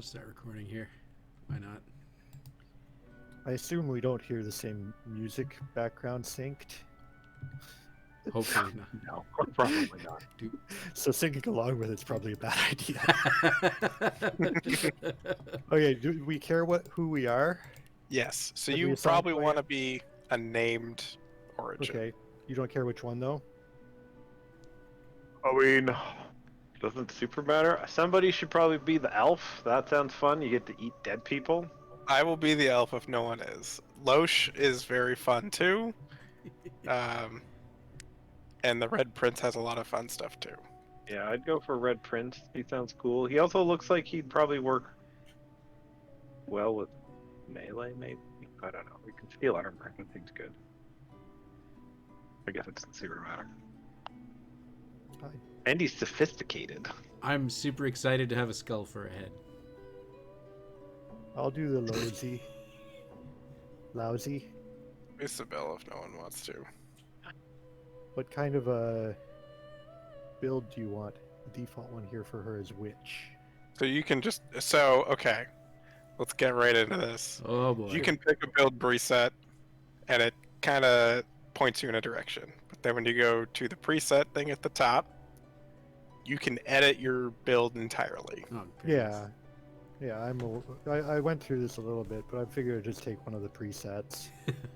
just start recording here. Why not? I assume we don't hear the same music background synced. Hopefully not. No, probably not. So syncing along with it's probably a bad idea. Okay, do we care who we are? Yes. So Have we you assigned probably player? want to be a named origin. Okay, you don't care which one though? I mean, doesn't super matter. Somebody should probably be the elf. That sounds fun. You get to eat dead people. I will be the elf if no one is. Loesch is very fun too. And the Red Prince has a lot of fun stuff too. Yeah, I'd go for Red Prince. He sounds cool. He also looks like he'd probably work well with melee, maybe. I don't know. We can steal armor. I think's good. I guess it doesn't super matter. Fine. And he's sophisticated. I'm super excited to have a skull for a head. I'll do the lousy. Lousy. Isabel if no one wants to. What kind of a build do you want? The default one here for her is witch. So you can just okay. Let's get right into this. Oh boy. You can pick a build preset and it kinda points you in a direction. But then when you go to the preset thing at the top, you can edit your build entirely. Oh, Yeah. Yeah, I went through this a little bit, but I figured I'd just take one of the presets.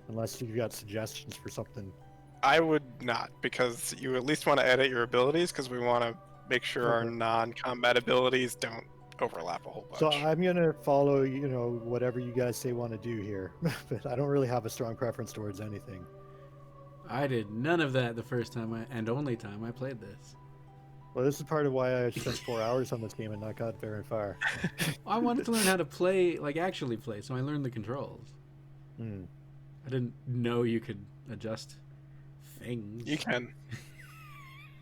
Unless you've got suggestions for something. I would not, because you at least want to edit your abilities, because we want to make sure our Okay. non-combat abilities don't overlap a whole bunch. So I'm gonna follow, whatever you guys say want to do here, but I don't really have a strong preference towards anything. I did none of that the first time and only time I played this. Well, this is part of why I spent 4 hours on this game and not got very far. I wanted to learn how to play, like actually play, so I learned the controls. Hmm. I didn't know you could adjust things. You can.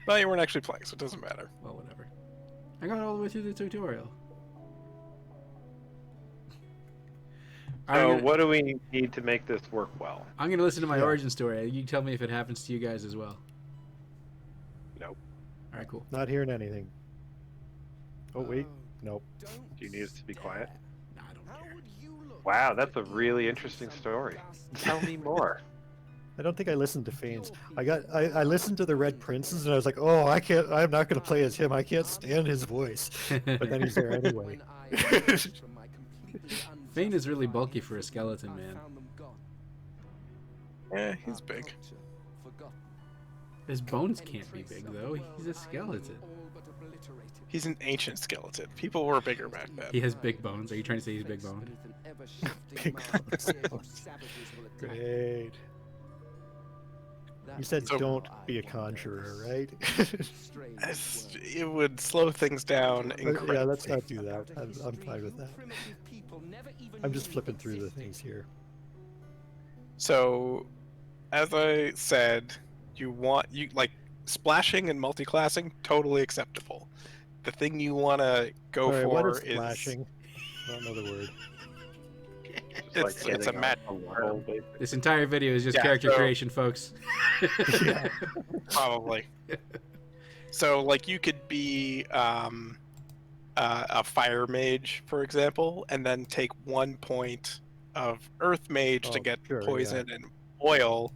Well, you weren't actually playing, so it doesn't matter. Well, whatever. I got all the way through the tutorial. So what do we need to make this work well? I'm gonna listen to my Yeah. origin story. You tell me if it happens to you guys as well. Nope. All right, cool. Not hearing anything. Oh wait, nope. Do you need us to be quiet? Nah, I don't care. Wow, that's a really interesting story. Tell me more. I don't think I listened to Fanes. I listened to the Red Princes and I was like, oh, I'm not gonna play as him. I can't stand his voice. But then he's there anyway. Fane is really bulky for a skeleton, man. Yeah, he's big. His bones can't be big though. He's a skeleton. He's an ancient skeleton. People were bigger back then. He has big bones. Are you trying to say he's big boned? Big bones. Great. You said So- don't be a conjurer, right? It would slow things down incredibly. Yeah, let's not do that. I'm fine with that. I'm just flipping through the things here. So, as I said, you like splashing and multi-classing, totally acceptable. The thing you want to go All right, for what is is flashing? I don't know the word. Just it's a hitting match a wall, basically. This entire video is just Yeah, character so- creation, folks. Yeah. probably. So, like, you could be a fire mage, for example, and then take 1 point of earth mage to Oh, get sure, yeah. poison and oil,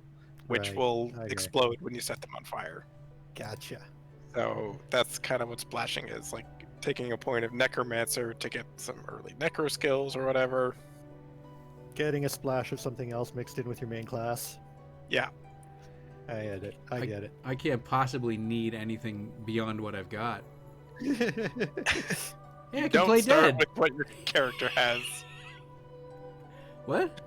which Right, will okay. explode when you set them on fire. Gotcha. So that's kind of what splashing is, like taking a point of necromancer to get some early necro skills or whatever. Getting a splash of something else mixed in with your main class. Yeah. I get it. I get it. I can't possibly need anything beyond what I've got. Yeah, I can Don't play start dead. with what your character has. What?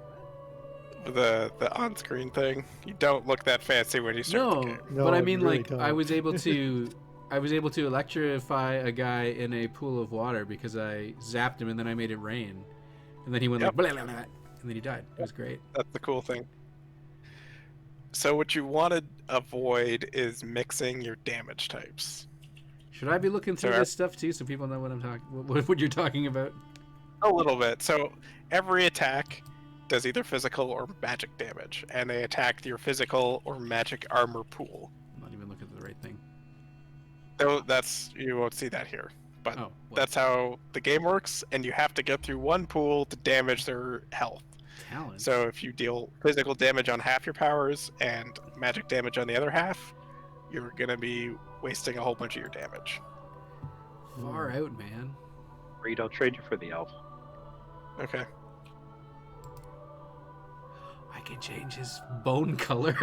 The on-screen thing. You don't look that fancy when you start the No, game. No, but I you mean, really like, don't. I was able to electrify a guy in a pool of water because I zapped him and then I made it rain, and then he went Yep. like blah, blah, blah, and then he died. It was great. That's the cool thing. So what you want to avoid is mixing your damage types. Should I be looking through Sure. this stuff too, so people know what I'm talking, what you're talking about? A little bit. So every attack does either physical or magic damage, and they attack your physical or magic armor pool. I'm not even looking at the right thing. Though you won't see that here. But Oh, what? that's how the game works, and you have to get through one pool to damage their health. Talent. So if you deal physical damage on half your powers and magic damage on the other half, you're gonna be wasting a whole bunch of your damage. Far out, man. Reed, I'll trade you for the elf. Okay. I can change his bone color.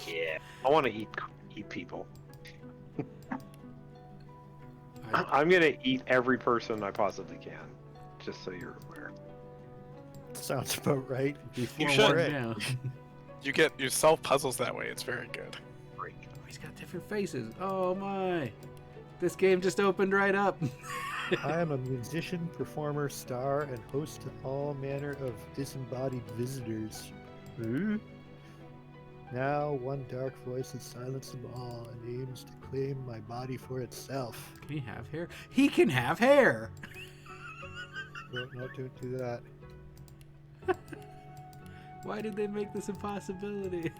Yeah. I want to eat people. I'm gonna eat every person I possibly can, just so you're aware. Sounds about right. Before should. one now. You solve puzzles that way. It's very good. Great. Oh, he's got different faces. Oh my. This game just opened right up. I am a musician, performer, star, and host to all manner of disembodied visitors. Now one dark voice has silenced them all and aims to claim my body for itself. Can he have hair? He can have hair. No, don't do that. Why did they make this a possibility?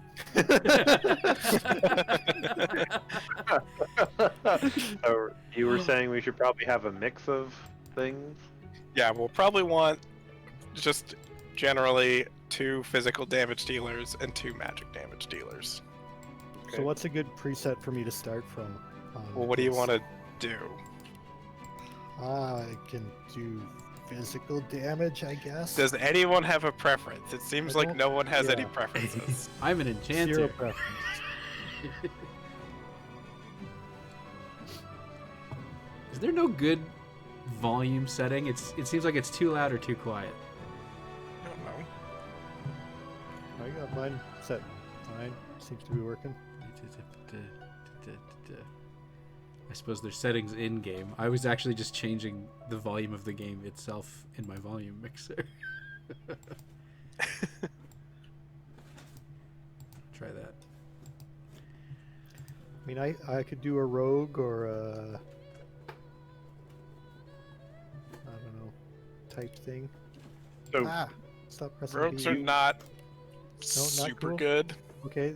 So you were saying we should probably have a mix of things? Yeah, we'll probably want just generally 2 physical damage dealers and 2 magic damage dealers. So what's a good preset for me to start from? Well, what do you want to do? I can do physical damage, I guess. Does anyone have a preference? It seems I like don't- no one has any yeah. preferences. I'm an Zero enchanter. preference. Is there no good volume setting? It seems like it's too loud or too quiet. I don't know. I got mine set fine. Seems to be working. I suppose there's settings in game. I was actually just changing the volume of the game itself in my volume mixer. Try that. I mean, I could do a rogue or a, I don't know, type thing. So Stop pressing Rogues B. are not not super cool? good. Okay,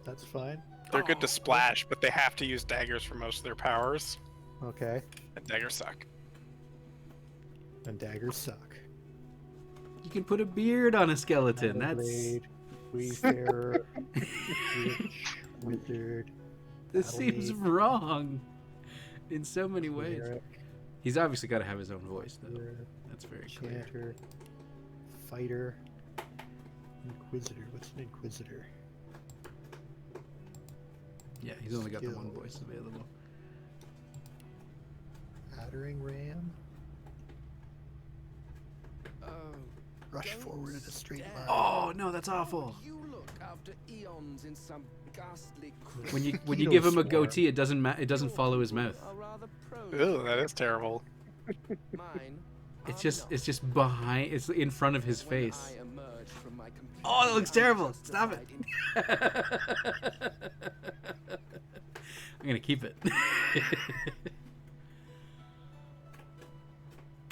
that's fine. They're good to splash, but they have to use daggers for most of their powers, Okay, and daggers suck. and daggers suck. You can put a beard on a skeleton. That's Blade, Wayfarer, Witch, Wizard, this Battle seems Maid. wrong in so many ways. Cleric, He's obviously got to have his own voice, though. Healer, That's very clear. Enchanter, Fighter, Inquisitor. What's an Inquisitor? Yeah, he's only got the one Skill. voice available. Battering Ram. Rush forward in a straight line. Oh no, that's awful. You look after eons in some ghastly When you Mosquito give him a swarm. goatee, it doesn't follow his mouth. Ew, that is terrible. It's just behind. It's in front of his face. Oh, that looks terrible. Stop it. I'm gonna keep it.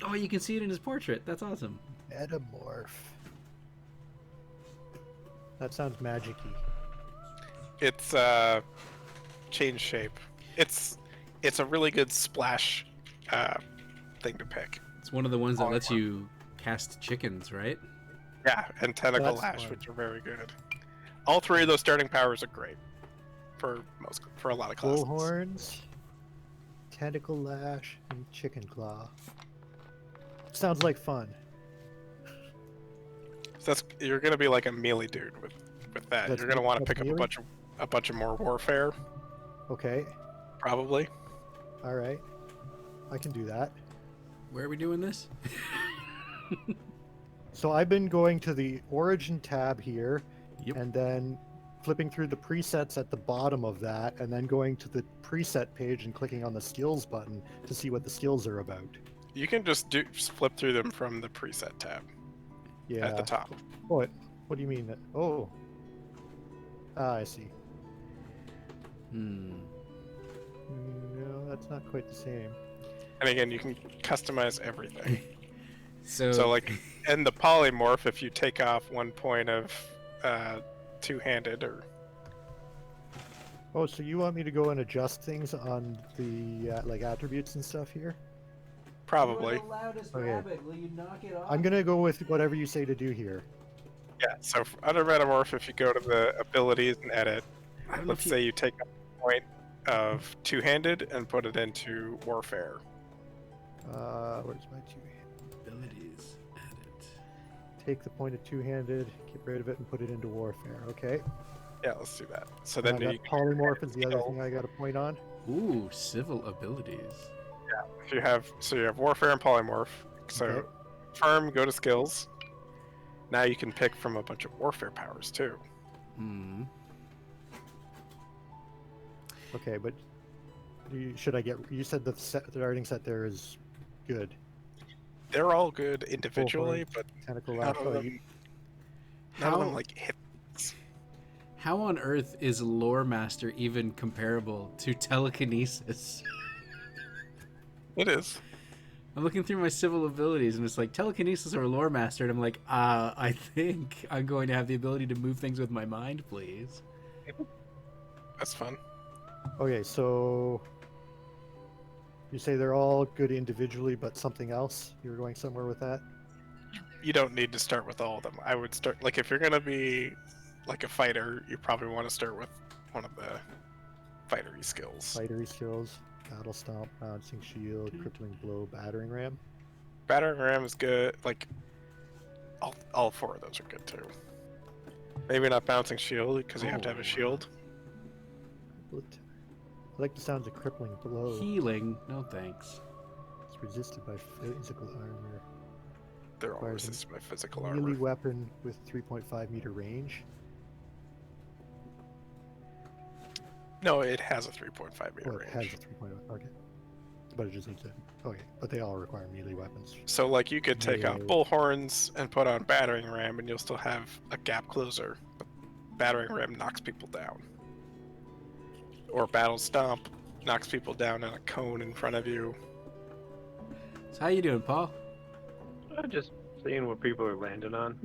Oh, you can see it in his portrait. That's awesome. Metamorph. That sounds magic-y. It's change shape. It's a really good splash thing to pick. It's one of the ones that lets you cast chickens, right? Yeah, and tentacle That's lash, fun. which are very good. All 3 of those starting powers are great for a lot of classes. Bullhorns, Tentacle Lash, and Chicken Claw. Sounds like fun. So you're gonna be like a melee dude with that. That's You're gonna want to that's pick up melee? a bunch of more warfare, Okay, probably. alright. I can do that. Where are we doing this? So I've been going to the Origin tab here, Yep. and then flipping through the presets at the bottom of that, and then going to the preset page and clicking on the skills button to see what the skills are about. You can just flip through them from the preset tab Yeah. at the top. What do you mean? Oh. Ah, I see. Hmm. No, that's not quite the same. And again, you can customize everything. So, So like in the polymorph, if you take off 1 point of two-handed or Oh, so you want me to go and adjust things on the like attributes and stuff here? Probably. loudest Okay. rabbit. Will you knock it off? I'm gonna go with whatever you say to do here. Yeah. So under Metamorph, if you go to the abilities and edit, I don't know let's if say you take a point of two-handed and put it into warfare. Where's my two? abilities. Edit. Take the point of two-handed, get rid of it, and put it into warfare. Okay. Yeah, let's do that. So And then I you got polymorph is the other thing I got a point on. Ooh, civil abilities. if you have warfare and polymorph. So Okay. firm, go to skills. Now you can pick from a bunch of warfare powers too. Hmm. Okay, but should I get? You said the starting set there is good. They're all good individually, Bullhorn, but tentacle none lash. of Oh, them, none of them How like hit. how on earth is Lore Master even comparable to telekinesis? It is. I'm looking through my civil abilities and it's like telekinesis or Lore Master, and I'm like, I think I'm going to have the ability to move things with my mind, please. That's fun. Okay, so you say they're all good individually, but something else? You were going somewhere with that? You don't need to start with all of them. I would start like if you're gonna be like a fighter, you probably want to start with one of the fightery skills. Fightery skills, battle stomp, bouncing shield, crippling blow, battering ram. Battering ram is good. Like all four of those are good too. Maybe not bouncing shield because you have to have a shield. I like the sounds of crippling blow. Healing, no thanks. It's resisted by physical armor. They're all Requires resisted by physical Melee armor. weapon with 3.5 meter range. No, it has a 3.5 meter Well, it has range. a 3.0. Okay. But it just needs a. Okay, but they all require melee weapons. So like you could take off Yeah. bullhorns and put on battering ram, and you'll still have a gap closer. But battering ram knocks people down. Or battle stomp knocks people down in a cone in front of you. So how you doing, Paul? I'm just seeing what people are landing on.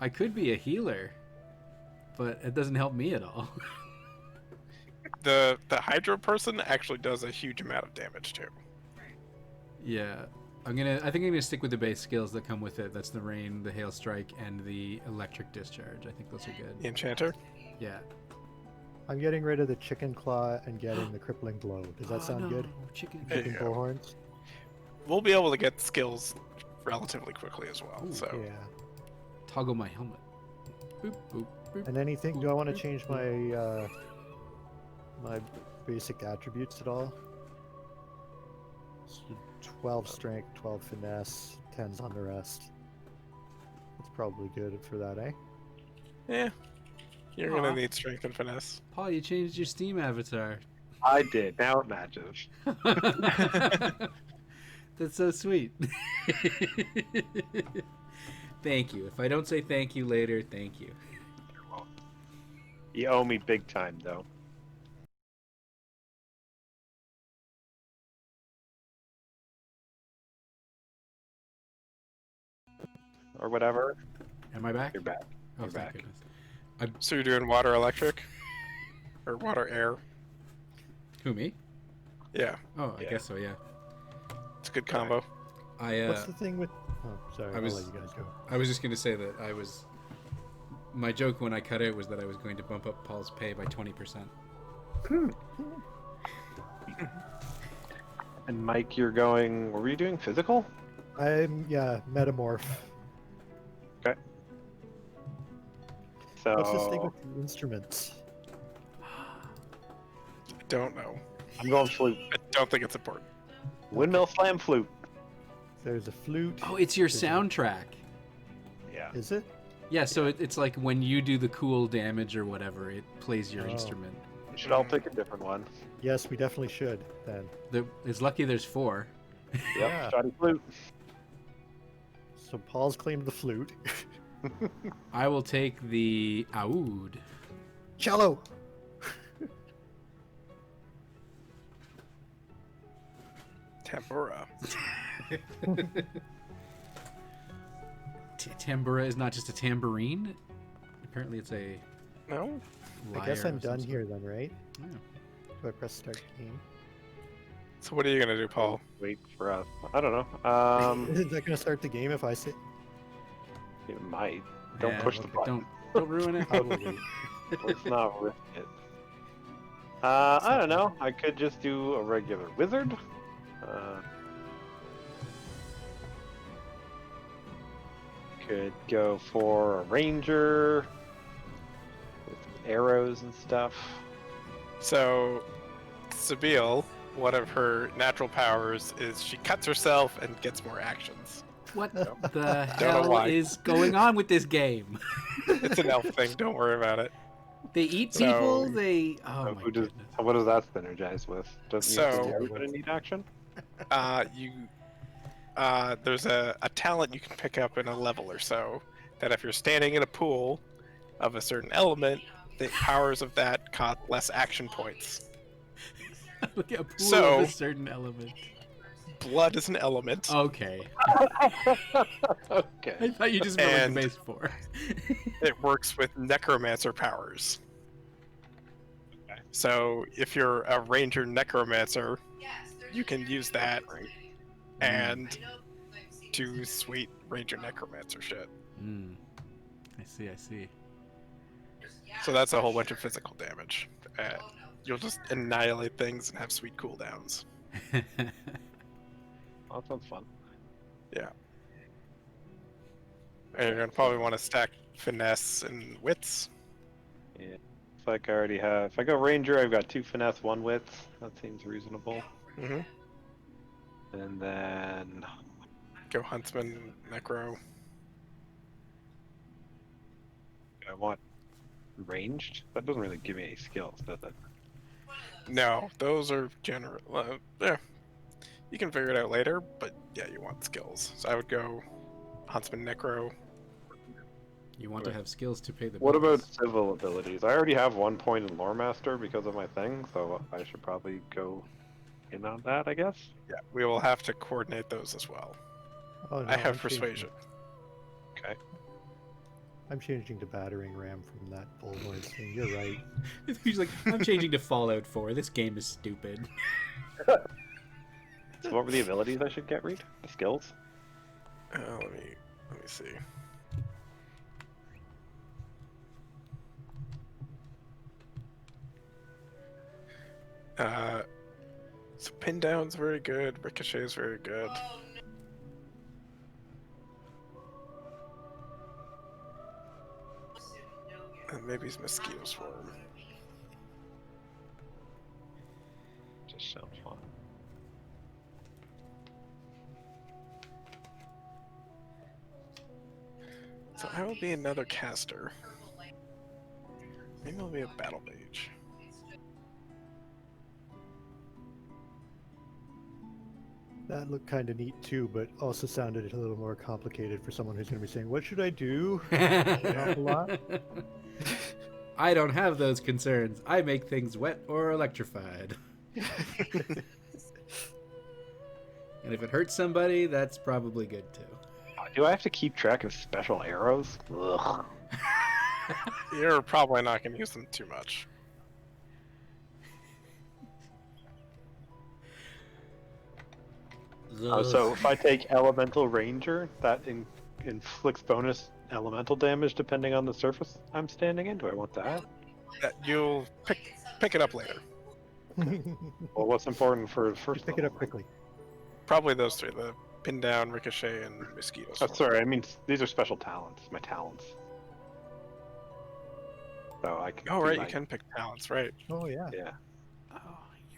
I could be a healer, but it doesn't help me at all. The Hydro person actually does a huge amount of damage too. Yeah. I think I'm gonna stick with the base skills that come with it. That's the rain, the hail strike, and the electric discharge. I think those are good. The enchanter. Yeah. I'm getting rid of the chicken claw and getting the crippling blow. Does that sound good? Chicken. Hey. Chicken Yeah. bullhorns? We'll be able to get skills relatively quickly as well. Ooh, So Yeah. Toggle my helmet. Boop, boop, boop. And anything? Do I want to change my my basic attributes at all? So 12 strength, 12 finesse, 10's on the rest. That's probably good for that, eh? yeah, you're Aw. gonna need strength and finesse. Paul, you changed your Steam avatar. I did. Now it matches. That's so sweet. Thank you. If I don't say thank you later, thank you. You owe me big time, though. Or whatever. Am I back? You're back. Oh, You're thank back. goodness. So you're doing water electric, or water air? Who, me? Yeah, Oh, I Yeah. guess so, yeah. it's a good combo. What's the thing with... Oh, sorry, I'll was- let you guys go. I was just going to say that my joke when I cut it was that I was going to bump up Paul's pay by 20%. And Mike, you're going. What were you doing? Physical? Yeah, metamorph. So. What's this thing with the instruments? I don't know. I'm going flute. I don't think it's important. Windmill slam flute. There's a flute. Oh, it's your Is it- soundtrack. Yeah. Is it? Yeah, so it's like when you do the cool damage or whatever, it plays your Oh. instrument. We should all pick a different one. Yes, we definitely should, then. It's lucky there's 4. Yep. Yeah. Shoddy flute. So Paul's claimed the flute. I will take the oud. Cello! Tempura. Tambura is not just a tambourine. Apparently, it's a No? I guess lyre I'm of some done sort. here then, right? Yeah. Do I press start game? So what are you gonna do, Paul? Wait for us. I don't know. Is that gonna start the game if I say? It might. Don't Yeah, push the okay, button. Don't ruin it. I will wait. Let's not risk it. I don't know. I could just do a regular wizard. Could go for a ranger with arrows and stuff. So, Sabine, one of her natural powers is she cuts herself and gets more actions. What So, the Don't know hell why. is going on with this game? It's an elf thing, don't worry about it. They eat So- people. They. Oh my Who does? goodness. What does that synergize with? Doesn't So- everybody need action? There's a talent you can pick up in a level or so, that if you're standing in a pool of a certain element, the powers of that cost less action points. Look at a pool So- of a certain element. Blood is an element, Okay. Okay. I thought you just meant like And- the base 4. it works with necromancer powers. So if you're a ranger necromancer, you can use that and do sweet ranger necromancer shit. I see. I see. So that's a whole bunch of physical damage. You'll just annihilate things and have sweet cooldowns. That sounds fun. And you're gonna probably want to stack finesse and wits. Yeah. It's like I already have. If I go ranger, I've got 2 finesse, 1 wits. That seems reasonable. Mm-hmm. And then Go huntsman, necro. I want ranged. That doesn't really give me any skills, does it? No, those are general. Yeah, you can figure it out later, but yeah, you want skills. So I would go huntsman, necro. You want to have skills to pay the What about bills. civil abilities? I already have 1 point in lore master because of my thing, so I should probably go in on that, I guess. Yeah, we will have to coordinate those as well. Oh, no, I have I'm changing- persuasion. Okay. I'm changing to battering ram from that bullhorn thing. You're right. He's like, I'm changing to Fallout 4. This game is stupid. So what were the abilities I should get, Reed? The skills? Let me see. So pin down's very good. Ricochet is very good. And maybe it's mosquito swarm. Just sounds fun. So I will be another caster. Maybe I'll be a battle mage. That looked kind of neat too, but also sounded a little more complicated for someone who's going to be saying, "What should I do?" An awful lot. I don't have those concerns. I make things wet or electrified. And if it hurts somebody, that's probably good too. Do I have to keep track of special arrows? Ugh. You're probably not going to use them too much. So if I take elemental ranger, that inflicts bonus elemental damage depending on the surface I'm standing in. Do I want that? You'll pick it up later. Well, what's important for first? Just pick it up quickly. Probably those three: the pin down, ricochet, and mosquito Oh, swarm. sorry. I mean, these are special talents. My talents. So I can. Oh do right, my- you can pick talents, right? Oh yeah. Yeah. Oh,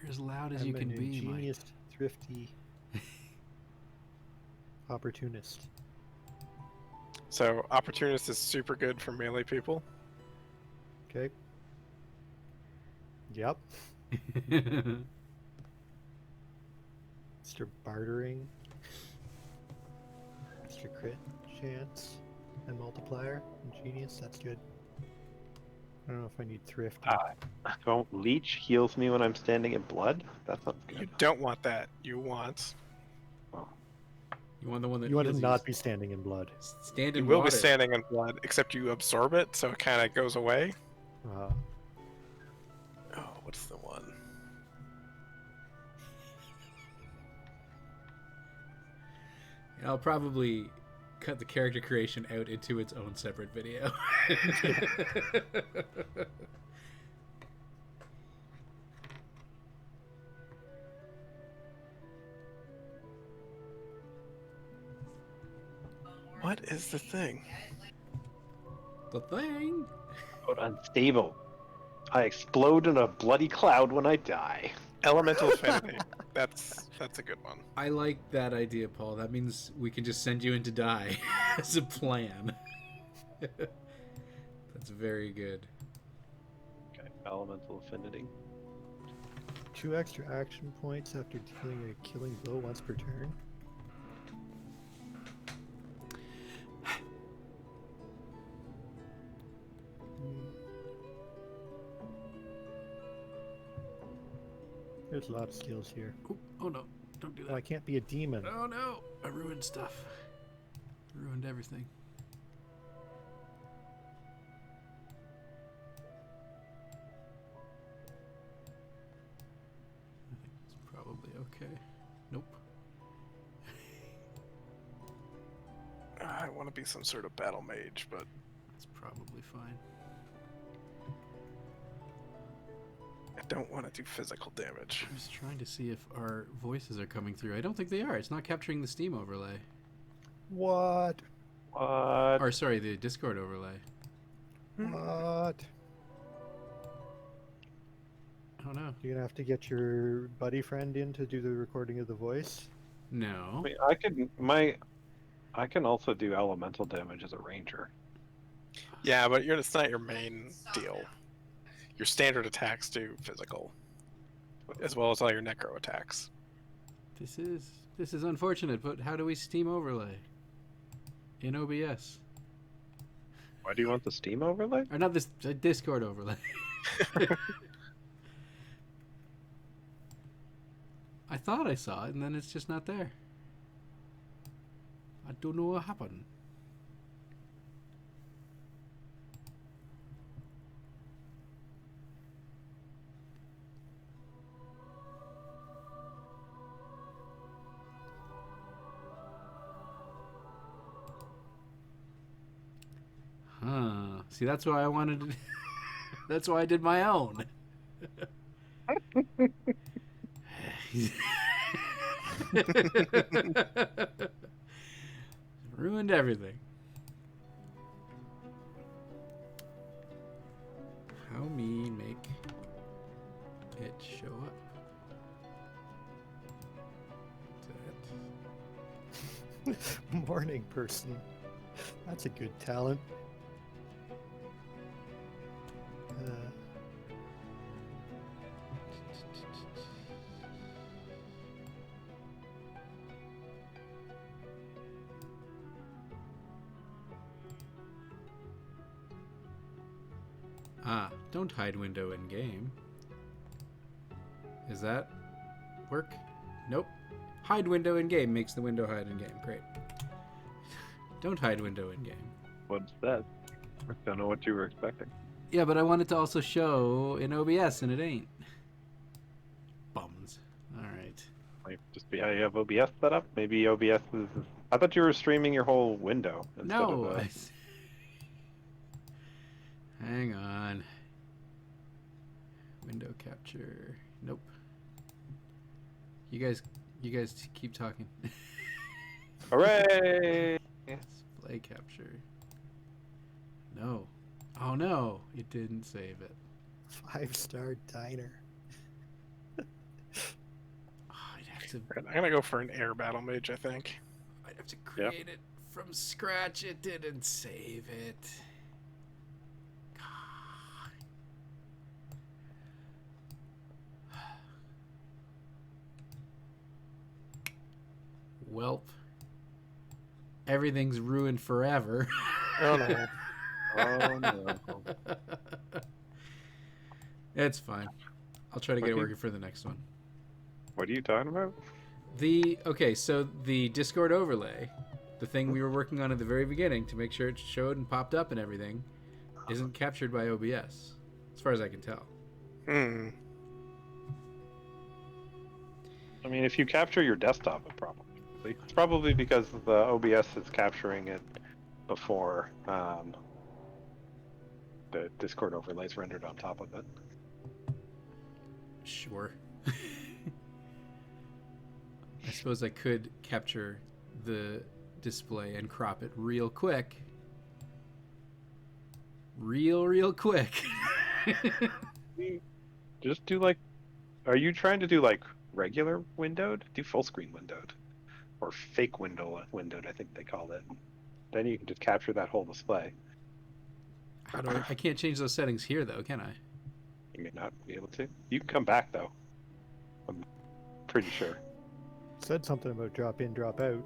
you're as loud as I'm you can an be, Mike. ingenious, thrifty opportunist. So opportunist is super good for melee people. Okay. Yep. Mr. Bartering. Mr. Crit Chance and Multiplier. Ingenious, that's good. I don't know if I need Thrift. Don't leech heals me when I'm standing in blood. That sounds You good. don't want that. You want Oh. You want the one that You want to heals not be standing in blood. Stand You in will water. be standing in blood, except you absorb it, so it kind of goes away. Oh, what's the one? I'll probably cut the character creation out into its own separate video. What is the thing? The thing. But unstable. I explode in a bloody cloud when I die. Elemental affinity. That's a good one. I like that idea, Paul. That means we can just send you in to die as a plan. That's very good. Okay, elemental affinity. 2 extra action points after dealing a killing blow once per turn. There's a lot of skills here. Oh no, don't do Oh, I that. can't be a demon. Oh no, I ruined stuff. Ruined everything. I think it's probably okay. Nope. I want to be some sort of battle mage, but It's probably fine. I don't want to do physical damage. I'm just trying to see if our voices are coming through. I don't think they are. It's not capturing the Steam overlay. What? What? Or sorry, the Discord overlay. What? Oh no. You're gonna have to get your buddy friend in to do the recording of the voice. No. Wait, I can also do elemental damage as a ranger. Yeah, but it's not your main deal. Your standard attacks do physical, as well as all your necro attacks. This is unfortunate, but how do we Steam overlay? In OBS. Why do you want the Steam overlay? Or not this Discord overlay. I thought I saw it, and then it's just not there. I don't know what happened. Huh. See, that's why I wanted to. That's why I did my own. Ruined everything. How me make it show up? That. Morning person. That's a good talent. Don't hide window in game. Is that work? Nope. Hide window in game makes the window hide in game. Great. Don't hide window in game. What's that? I don't know what you were expecting. Yeah, but I want it to also show in OBS, and it ain't. Bums. All right. Might just be how you have OBS set up. Maybe OBS is. I thought you were streaming your whole window. Instead No. Of, Hang on. Window capture. Nope. You guys keep talking. Hooray! Display capture. No. Oh no, it didn't save it. 5-star diner. Oh, I'd have to I'm gonna go for an air battle mage, I think. create it from scratch. It didn't save it. Welp. Everything's ruined forever. Oh no. Oh no. It's fine. I'll try to get it Okay. working for the next one. What are you talking about? So the Discord overlay, the thing we were working on at the very beginning to make sure it showed and popped up and everything, isn't captured by OBS, as far as I can tell. Hmm. I mean, if you capture your desktop, it's probably because the OBS is capturing it before the Discord overlays rendered on top of it. Sure. I suppose I could capture the display and crop it real quick. Real quick. Just do like, are you trying to do like regular windowed? Do full screen windowed, or fake windowed, I think they call it. Then you can just capture that whole display. How do I can't change those settings here though, can I? You may not be able to. You can come back though. I'm pretty sure. Said something about drop in, drop out.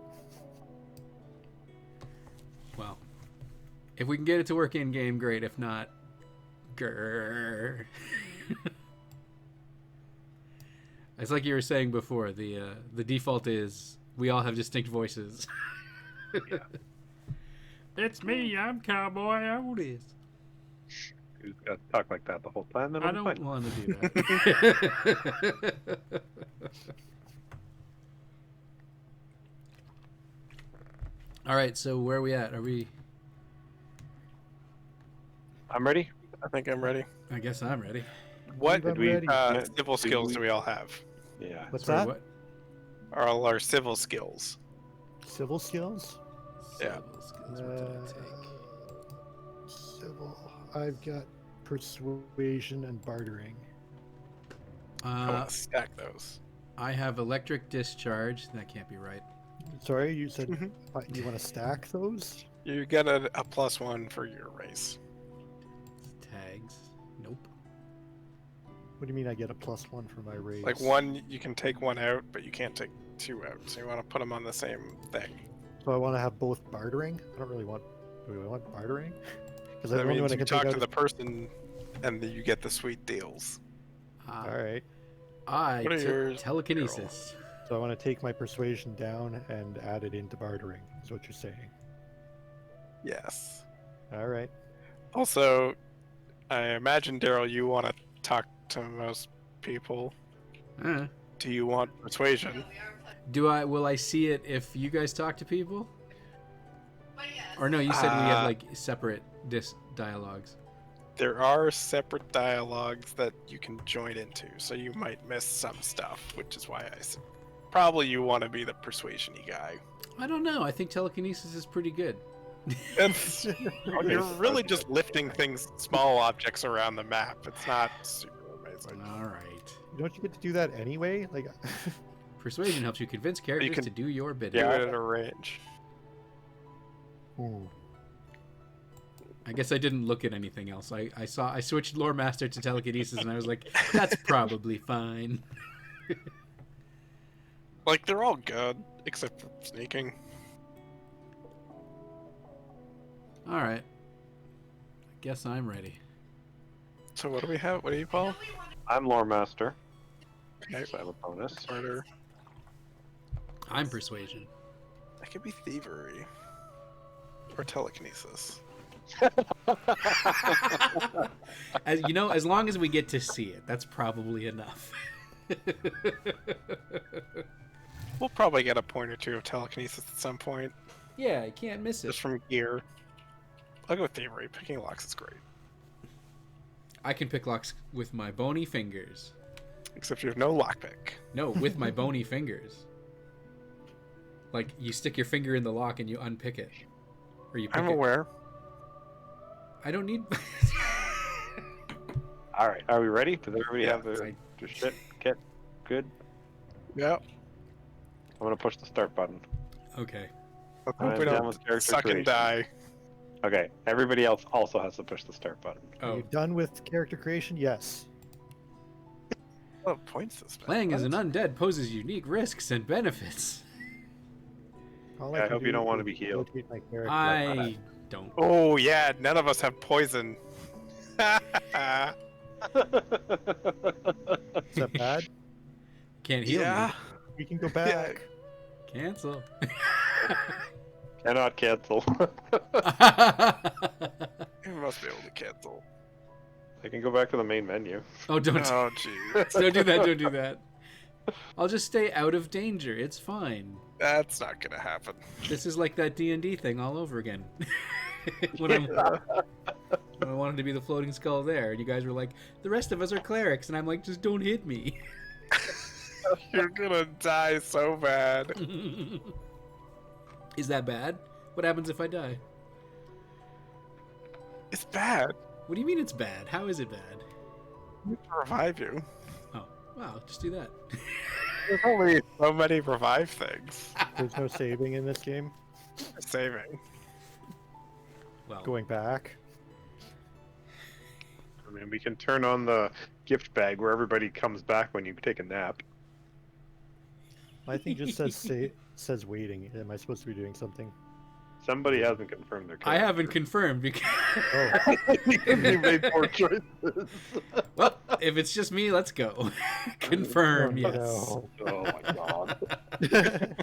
Well, if we can get it to work in game, great. If not, grrr. It's like you were saying before. The default is we all have distinct voices. Yeah. It's me. I'm Cowboy Otis. You got to talk like that the whole time. Then I it'll be don't fine. want to do that. All right, so where are we at? Are we? I'm ready. I think I'm ready. I guess I'm ready. What I'm ready. civil skills do we all have? Yeah. What's Sorry, that? what? Are all our civil skills? Civil skills? Yeah. Civil skills, what did I take? Civil. I've got persuasion and bartering. I want to stack those. I have electric discharge. That can't be right. Sorry, you said you want to stack those? You get a +1 for your race. Tags. Nope. What do you mean I get a +1 for my race? Like one, you can take one out, but you can't take two out. So you want to put them on the same thing. So I want to have both bartering? I don't really want... Do I want bartering? Because That the only means one I you can talk take to out the person, and you get the sweet deals. Alright. I What are took yours, telekinesis. So I want to take my persuasion down and add it into bartering, is what you're saying. Yes. Alright. Also, I imagine, Daryl, you want to talk to most people. Uh, Do you want persuasion? will I see it if you guys talk to people? Or no, you said we have like separate dialogues. There are separate dialogues that you can join into, so you might miss some stuff, which is why I said probably you want to be the persuasion-y guy. I don't know. I think telekinesis is pretty good. It's, you're really just lifting things, small objects around the map. It's not super amazing. All right. Don't you get to do that anyway? Like, Persuasion helps you convince characters can to do your Do bidding. it at a range. ooh. I guess I didn't look at anything else. I switched lore master to telekinesis and I was like, that's probably fine. Like, they're all good, except for sneaking. All right. I guess I'm ready. So what do we have? What do you, Paul? I'm lore master. Okay, So I have a bonus. Murder. I'm persuasion. That could be thievery. Or telekinesis. As you know, as long as we get to see it, that's probably enough. We'll probably get a point or two of telekinesis at some point, Yeah, I can't miss it. just from gear. I'll go with thievery. Picking locks is great. I can pick locks with my bony fingers. Except you have no lockpick. No, with my bony fingers. Like, you stick your finger in the lock and you unpick it. Or you pick I'm it. aware. I don't need... All right, are we ready? Does everybody Yeah, have their shit? Get good. Yep. I'm gonna push the start button. Okay. Let's I'm hope we down don't with character suck and creation. die. Okay, everybody else also has to push the start button. Are Oh. you done with character creation? Yes. What points this man? Playing as an undead poses unique risks and benefits. All Yeah, I can hope you do don't wanna is be healed. rotate my character. I don't. Oh yeah, none of us have poison. Is that bad? Can't heal Yeah. me. We can go back. Cancel. Cannot cancel. You must be able to cancel. I can go back to the main menu. Oh, don't Oh, jeez. don't do that. Don't do that. I'll just stay out of danger. It's fine. That's not gonna happen. This is like that D&D thing all over again. when I wanted to be the floating skull there, and you guys were like, the rest of us are clerics, and I'm like, just don't hit me. You're gonna die so bad. Is that bad? What happens if I die? It's bad. What do you mean it's bad? How is it bad? We need to revive you. Oh, wow, just do that. There's only so many revive things. There's no saving in this game. Saving. Well, Going back. I mean, we can turn on the gift bag where everybody comes back when you take a nap. My thing just says waiting. Am I supposed to be doing something? Somebody hasn't confirmed their I character. haven't confirmed because. Oh, You made poor choices. Well, if it's just me, let's go. Confirm, oh, yes. no. Oh my god.